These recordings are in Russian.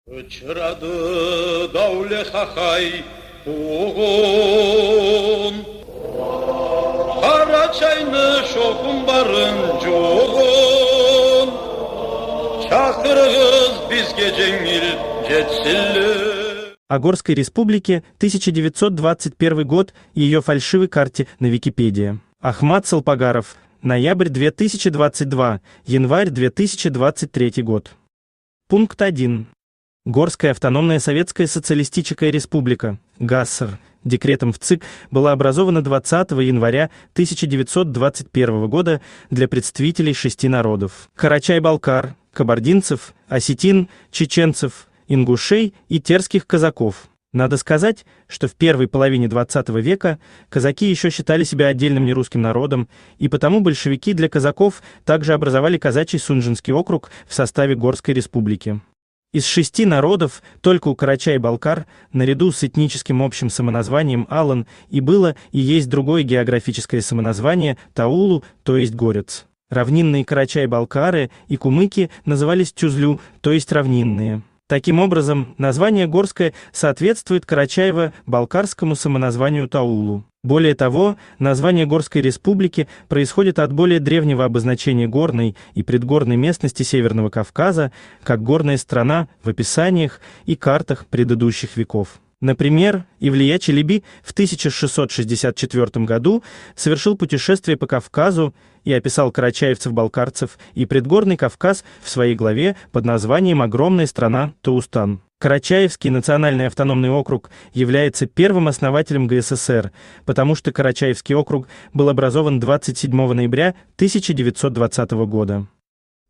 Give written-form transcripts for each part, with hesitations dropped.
Очрады дауле хахай уғын, Қарачайны шоқын барын жоғын, Шақырғыз бізге жеңіл жетсілі. О Горской республике, 1921 год, и ее фальшивой карте на Википедии. Ахмат Салпагаров, ноябрь 2022, январь 2023 год. Пункт 1. Горская автономная советская социалистическая республика, ГАССР, декретом в ЦИК была образована 20 января 1921 года для представителей 6 народов: карачай-балкар, кабардинцев, осетин, чеченцев, ингушей и терских казаков. Надо сказать, что в первой половине 20 века казаки еще считали себя отдельным нерусским народом, и потому большевики для казаков также образовали казачий Сунжинский округ в составе Горской республики. Из 6 народов только у карачай-балкар, наряду с этническим общим самоназванием Алан, и было и есть другое географическое самоназвание Таулу, то есть горец. Равнинные карачай-балкары и кумыки назывались Тюзлю, то есть равнинные. Таким образом, название Горское соответствует карачаево-балкарскому самоназванию Таулу. Более того, название Горской республики происходит от более древнего обозначения горной и предгорной местности Северного Кавказа, как горная страна в описаниях и картах предыдущих веков. Например, Ивлия Челеби в 1664 году совершил путешествие по Кавказу и описал карачаевцев-балкарцев и предгорный Кавказ в своей главе под названием «Огромная страна Таустан». Карачаевский национальный автономный округ является первым основателем ГССР, потому что Карачаевский округ был образован 27 ноября 1920 года.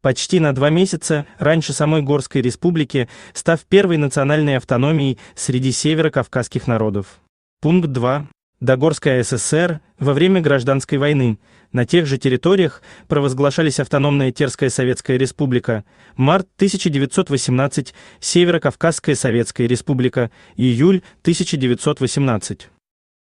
Почти на 2 месяца раньше самой Горской республики, став первой национальной автономией среди северокавказских народов. Пункт 2. Догорская ССР во время Гражданской войны. На тех же территориях провозглашались автономная Терская Советская Республика, март 1918, Северокавказская Советская Республика, июль 1918.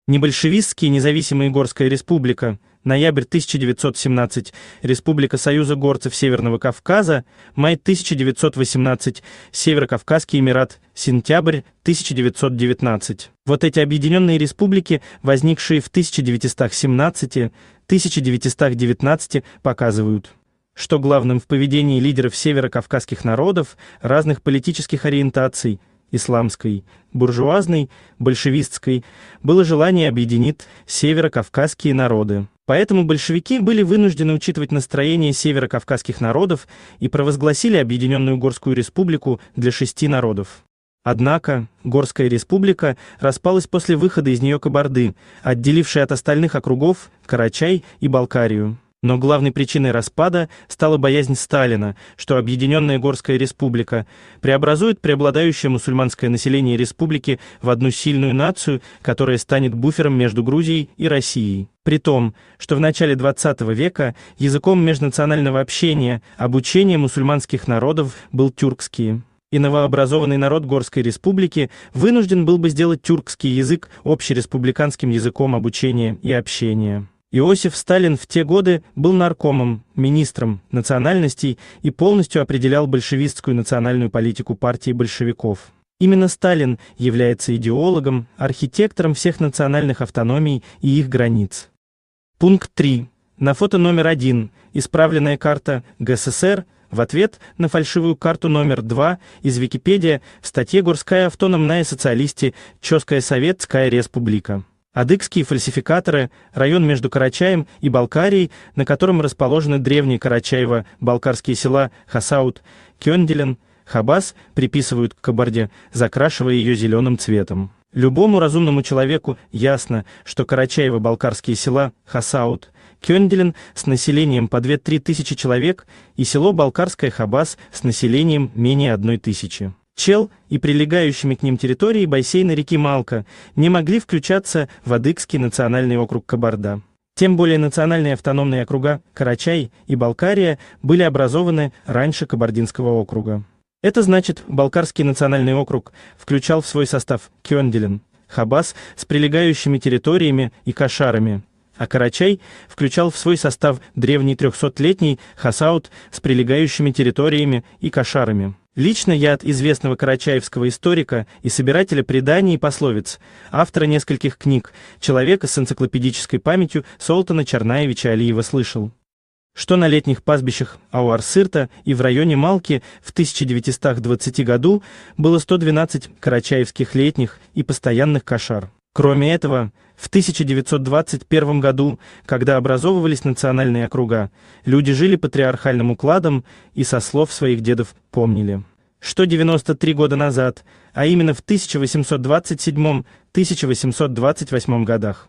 Небольшевистские независимые Горская Республика, ноябрь 1917, Республика Союза горцев Северного Кавказа, май 1918, Северокавказский Эмират, сентябрь 1919. Вот эти объединенные республики, возникшие в 1917-1919, показывают, что главным в поведении лидеров северокавказских народов разных политических ориентаций, исламской, буржуазной, большевистской, было желание объединить северокавказские народы. Поэтому большевики были вынуждены учитывать настроение северокавказских народов и провозгласили Объединенную Горскую Республику для 6 народов. Однако Горская Республика распалась после выхода из нее Кабарды, отделившей от остальных округов Карачай и Балкарию. Но главной причиной распада стала боязнь Сталина, что Объединенная Горская Республика преобразует преобладающее мусульманское население республики в одну сильную нацию, которая станет буфером между Грузией и Россией. При том, что в начале 20 века языком межнационального общения, обучения мусульманских народов был тюркский. И новообразованный народ Горской Республики вынужден был бы сделать тюркский язык общереспубликанским языком обучения и общения. Иосиф Сталин в те годы был наркомом, министром национальностей и полностью определял большевистскую национальную политику партии большевиков. Именно Сталин является идеологом, архитектором всех национальных автономий и их границ. Пункт 3. На фото номер 1 исправленная карта ГССР в ответ на фальшивую карту номер 2 из Википедии в статье «Горская автономная социалисти Чёская Советская Республика». Адыгские фальсификаторы, район между Карачаем и Балкарией, на котором расположены древние Карачаево-балкарские села Хасаут, Кёнделен, Хабас, приписывают к Кабарде, закрашивая ее зеленым цветом. Любому разумному человеку ясно, что Карачаево-балкарские села Хасаут, Кёнделен с населением по 2-3 тысячи человек и село Балкарское Хабас с населением менее 1 тысячи. Чел и прилегающими к ним территории бассейна реки Малка не могли включаться в Адыгский национальный округ Кабарда. Тем более национальные автономные округа Карачай и Балкария были образованы раньше Кабардинского округа. Это значит, Балкарский национальный округ включал в свой состав Кёнделен, Хабас с прилегающими территориями и кашарами, а Карачай включал в свой состав древний 300-летний Хасаут с прилегающими территориями и кашарами. Лично я от известного карачаевского историка и собирателя преданий и пословиц, автора нескольких книг, человека с энциклопедической памятью Солтана Чернаевича Алиева слышал, что на летних пастбищах Ауар-Сырта и в районе Малки в 1920 году было 112 карачаевских летних и постоянных кошар. Кроме этого, в 1921 году, когда образовывались национальные округа, люди жили патриархальным укладом и со слов своих дедов помнили, что 93 года назад, а именно в 1827-1828 годах,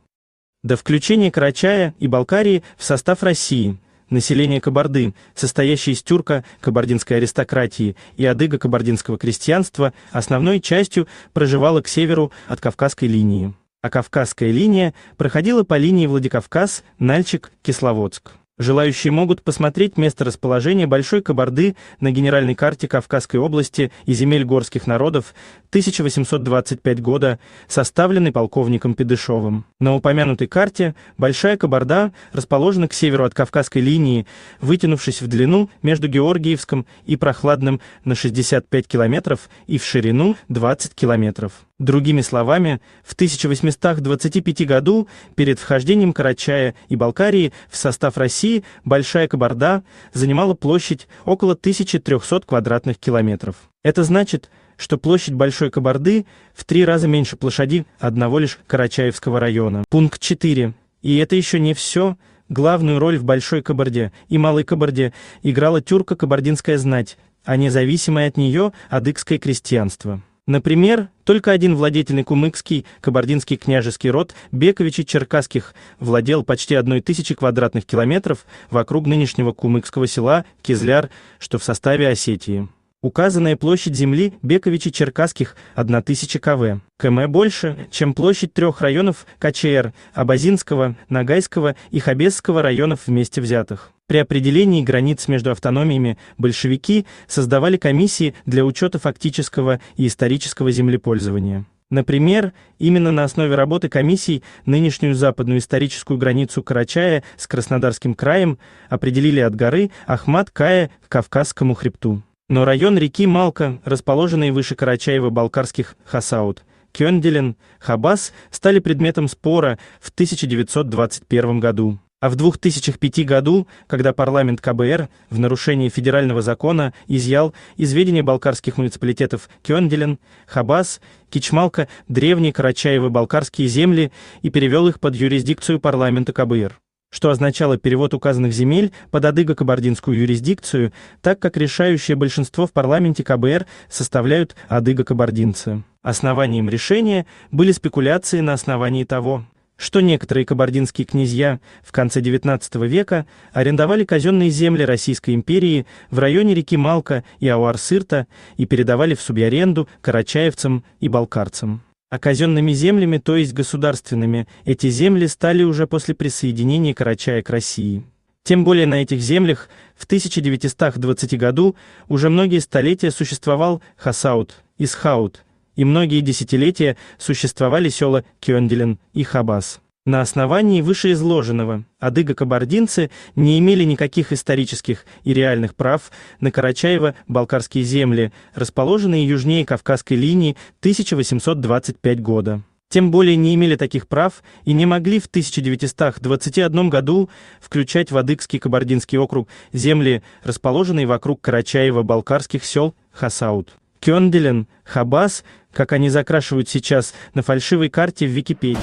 до включения Карачая и Балкарии в состав России, население Кабарды, состоящее из тюрко-кабардинской аристократии и адыго-кабардинского крестьянства, основной частью проживало к северу от Кавказской линии. А Кавказская линия проходила по линии Владикавказ, Нальчик, Кисловодск. Желающие могут посмотреть месторасположение Большой Кабарды на генеральной карте Кавказской области и земель горских народов 1825 года, составленной полковником Педышовым. На упомянутой карте Большая Кабарда расположена к северу от Кавказской линии, вытянувшись в длину между Георгиевском и Прохладным на 65 километров и в ширину 20 километров. Другими словами, в 1825 году, перед вхождением Карачая и Балкарии в состав России, Большая Кабарда занимала площадь около 1300 квадратных километров. Это значит, что площадь Большой Кабарды в 3 раза меньше площади одного лишь Карачаевского района. Пункт 4. И это еще не все. Главную роль в Большой Кабарде и Малой Кабарде играла тюрко-кабардинская знать, а независимое от нее адыгское крестьянство. Например, только один владетельный кумыкский кабардинский княжеский род Бековичей Черкасских владел почти 1000 квадратных километров вокруг нынешнего кумыкского села Кизляр, что в составе Осетии. Указанная площадь земли Бековичей Черкасских 1000 км больше, чем площадь 3 районов КЧР, Абазинского, Ногайского и Хабесского районов вместе взятых. При определении границ между автономиями большевики создавали комиссии для учета фактического и исторического землепользования. Например, именно на основе работы комиссий нынешнюю западную историческую границу Карачая с Краснодарским краем определили от горы Ахмат-Кая к Кавказскому хребту. Но район реки Малка, расположенный выше Карачаева-Балкарских Хасаут, Кёнделен, Хабас, стали предметом спора в 1921 году. А в 2005 году, когда парламент КБР в нарушении федерального закона изъял из ведения балкарских муниципалитетов Кёнделен, Хабас, Кичмалка древние Карачаево-Балкарские земли и перевел их под юрисдикцию парламента КБР, что означало перевод указанных земель под адыго-кабардинскую юрисдикцию, так как решающее большинство в парламенте КБР составляют адыго-кабардинцы. Основанием решения были спекуляции на основании того, что некоторые кабардинские князья в конце XIX века арендовали казенные земли Российской империи в районе реки Малка и Ауар-Сырта и передавали в субаренду карачаевцам и балкарцам. А казенными землями, то есть государственными, эти земли стали уже после присоединения Карачая к России. Тем более на этих землях в 1920 году уже многие столетия существовал Хасаут, Исхаут, и многие десятилетия существовали села Кёнделен и Хабас. На основании вышеизложенного адыго-кабардинцы не имели никаких исторических и реальных прав на Карачаево-Балкарские земли, расположенные южнее Кавказской линии 1825 года. Тем более не имели таких прав и не могли в 1921 году включать в Адыгский кабардинский округ земли, расположенные вокруг Карачаево-Балкарских сел Хасаут, Кёнделен, Хабас, как они закрашивают сейчас на фальшивой карте в Википедии.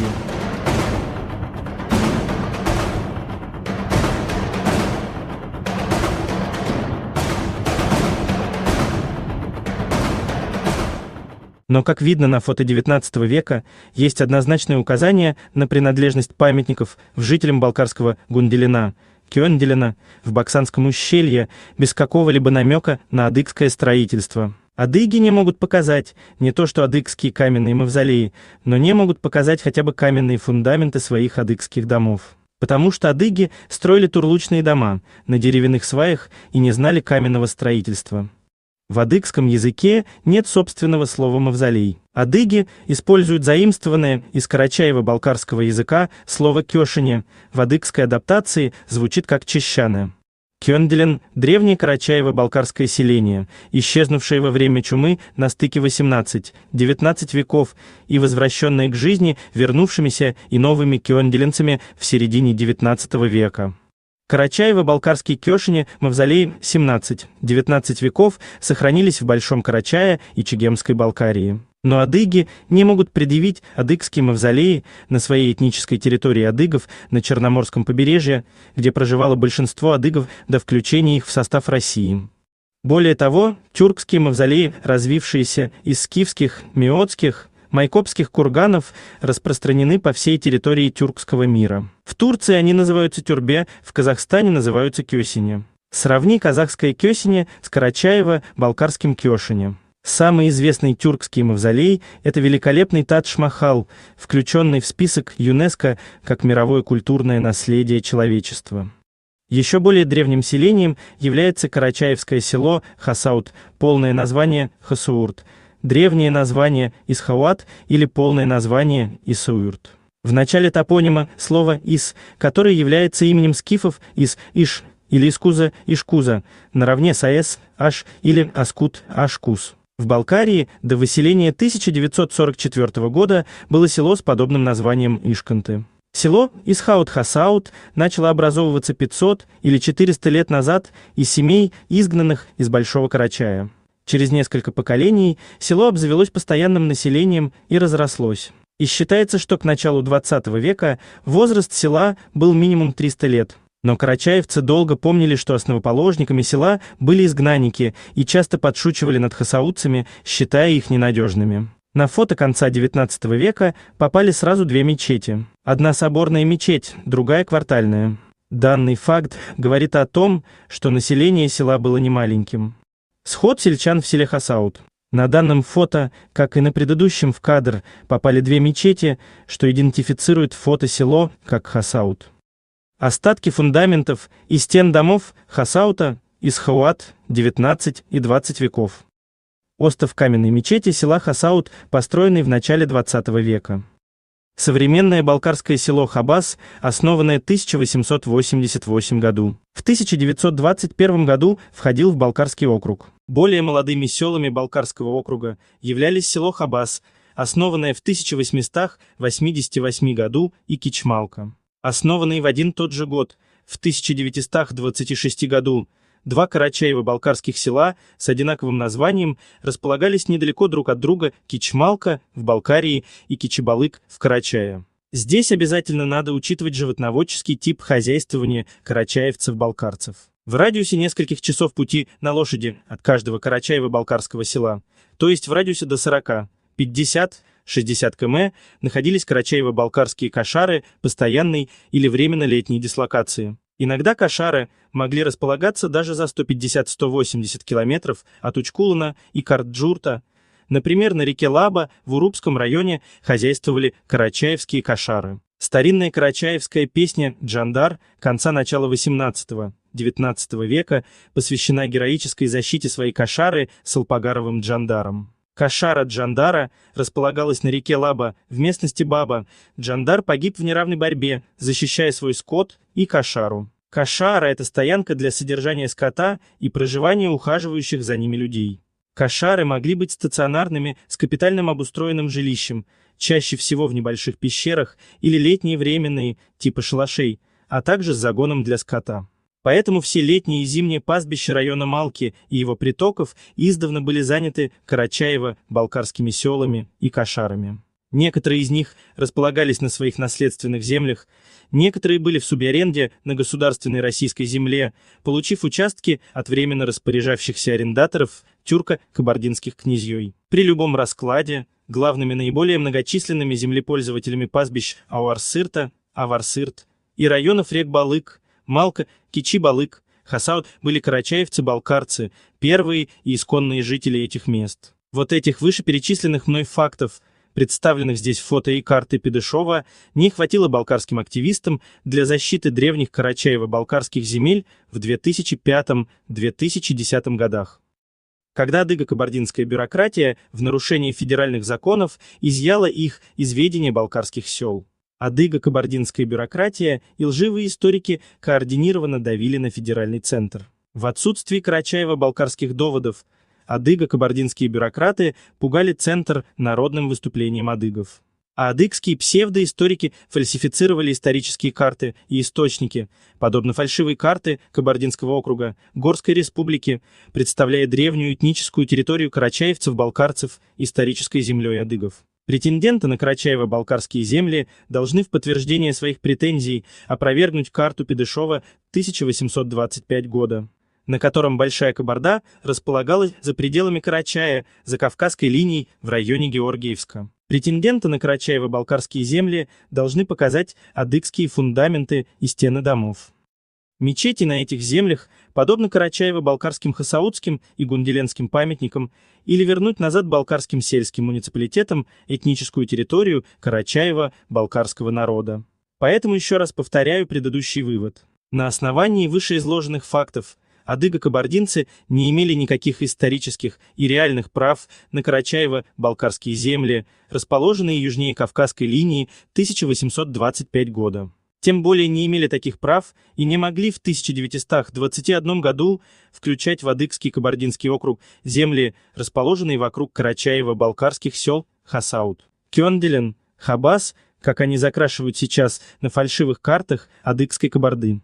Но, как видно на фото XIX века, есть однозначное указание на принадлежность памятников в жителям Балкарского Гунделена, Кёнделена, в Баксанском ущелье, без какого-либо намека на адыгское строительство. Адыги не могут показать не то что адыгские каменные мавзолеи, но не могут показать хотя бы каменные фундаменты своих адыгских домов. Потому что адыги строили турлучные дома на деревянных сваях и не знали каменного строительства. В адыгском языке нет собственного слова «мавзолей». Адыги используют заимствованное из карачаево-балкарского языка слово «кёшине», в адыгской адаптации звучит как «чещане». Кёнделен – древнее карачаево-балкарское селение, исчезнувшее во время чумы на стыке 18-19 веков и возвращенное к жизни вернувшимися и новыми кёнделенцами в середине XIX века. Карачаево-балкарские кёшини мавзолеи 17-19 веков сохранились в Большом Карачае и Чегемской Балкарии. Но адыги не могут предъявить адыгские мавзолеи на своей этнической территории адыгов на Черноморском побережье, где проживало большинство адыгов до включения их в состав России. Более того, тюркские мавзолеи, развившиеся из скифских, меотских, майкопских курганов, распространены по всей территории тюркского мира. В Турции они называются тюрбе, в Казахстане называются кёсине. Сравни казахское кёсине с карачаево-балкарским кёшине. Самый известный тюркский мавзолей – это великолепный Тадж-Махал, включенный в список ЮНЕСКО как мировое культурное наследие человечества. Еще более древним селением является карачаевское село Хасаут, полное название Хасуурт, древнее название Исхауат или полное название Исуурт. В начале топонима слово «ис», которое является именем скифов из «иш» или «искуза» – «ишкуза», наравне с «аэс» – «аш» или «аскут» – «ашкус». В Балкарии до выселения 1944 года было село с подобным названием Ишканты. Село Исхаут-Хасаут начало образовываться 500 или 400 лет назад из семей, изгнанных из Большого Карачая. Через несколько поколений село обзавелось постоянным населением и разрослось. И считается, что к началу 20 века возраст села был минимум 300 лет. Но карачаевцы долго помнили, что основоположниками села были изгнанники и часто подшучивали над хасаутцами, считая их ненадежными. На фото конца XIX века попали сразу две мечети. Одна соборная мечеть, другая квартальная. Данный факт говорит о том, что население села было немаленьким. Сход сельчан в селе Хасаут. На данном фото, как и на предыдущем в кадр, попали две мечети, что идентифицирует фото-село как Хасаут. Остатки фундаментов и стен домов Хасаута, Исхауат, 19 и 20 веков. Остов каменной мечети села Хасаут, построенный в начале 20 века. Современное балкарское село Хабас, основанное в 1888 году. В 1921 году входил в Балкарский округ. Более молодыми селами Балкарского округа являлись село Хабас, основанное в 1888 году, и Кичмалка. Основанные в один тот же год, в 1926 году, два карачаево-балкарских села с одинаковым названием располагались недалеко друг от друга: Кичмалка в Балкарии и Кичибалык в Карачае. Здесь обязательно надо учитывать животноводческий тип хозяйствования карачаевцев-балкарцев. В радиусе нескольких часов пути на лошади от каждого карачаево-балкарского села, то есть в радиусе до 40, 50, 60 км, находились карачаево-балкарские кошары постоянной или временно-летней дислокации. Иногда кошары могли располагаться даже за 150-180 километров от Учкулана и Картджурта. Например, на реке Лаба в Урупском районе хозяйствовали карачаевские кошары. Старинная карачаевская песня «Джандар» конца-начала XVIII-XIX века посвящена героической защите своей кошары с Алпагаровым Джандаром. Кошара Джандара располагалась на реке Лаба в местности Баба. Джандар погиб в неравной борьбе, защищая свой скот и кошару. Кошара – это стоянка для содержания скота и проживания ухаживающих за ними людей. Кошары могли быть стационарными с капитальным обустроенным жилищем, чаще всего в небольших пещерах, или летние временные, типа шалашей, а также с загоном для скота. Поэтому все летние и зимние пастбища района Малки и его притоков издавна были заняты карачаево-балкарскими селами и кошарами. Некоторые из них располагались на своих наследственных землях, некоторые были в субаренде на государственной российской земле, получив участки от временно распоряжавшихся арендаторов тюрко-кабардинских князей. При любом раскладе главными наиболее многочисленными землепользователями пастбищ Ауарсырта, Аварсырт и районов рек Балык, Малка, Кичи-Балык, Хасаут были карачаевцы-балкарцы, первые и исконные жители этих мест. Вот этих вышеперечисленных мной фактов, представленных здесь фото и карты Педышова, не хватило балкарским активистам для защиты древних карачаево-балкарских земель в 2005-2010 годах. Когда адыго-кабардинская бюрократия в нарушении федеральных законов изъяла их из ведения балкарских сел. Адыго-кабардинская бюрократия и лживые историки координированно давили на федеральный центр. В отсутствии карачаево-балкарских доводов адыго-кабардинские бюрократы пугали центр народным выступлением адыгов. А адыгские псевдоисторики фальсифицировали исторические карты и источники, подобно фальшивой карты Кабардинского округа, Горской республики, представляя древнюю этническую территорию карачаевцев-балкарцев исторической землей адыгов. Претенденты на карачаево-балкарские земли должны в подтверждение своих претензий опровергнуть карту Педышова 1825 года, на котором Большая Кабарда располагалась за пределами Карачая, за Кавказской линией в районе Георгиевска. Претенденты на карачаево-балкарские земли должны показать адыгские фундаменты и стены домов. Мечети на этих землях, подобно карачаево-балкарским хасаудским и гунделенским памятникам, или вернуть назад балкарским сельским муниципалитетам этническую территорию карачаево-балкарского народа. Поэтому еще раз повторяю предыдущий вывод. На основании вышеизложенных фактов адыго-кабардинцы не имели никаких исторических и реальных прав на карачаево-балкарские земли, расположенные южнее Кавказской линии 1825 года. Тем более не имели таких прав и не могли в 1921 году включать в Адыгский кабардинский округ земли, расположенные вокруг карачаево-балкарских сел Хасауд, Кёнделен, Хабас, как они закрашивают сейчас на фальшивых картах Адыгской Кабарды.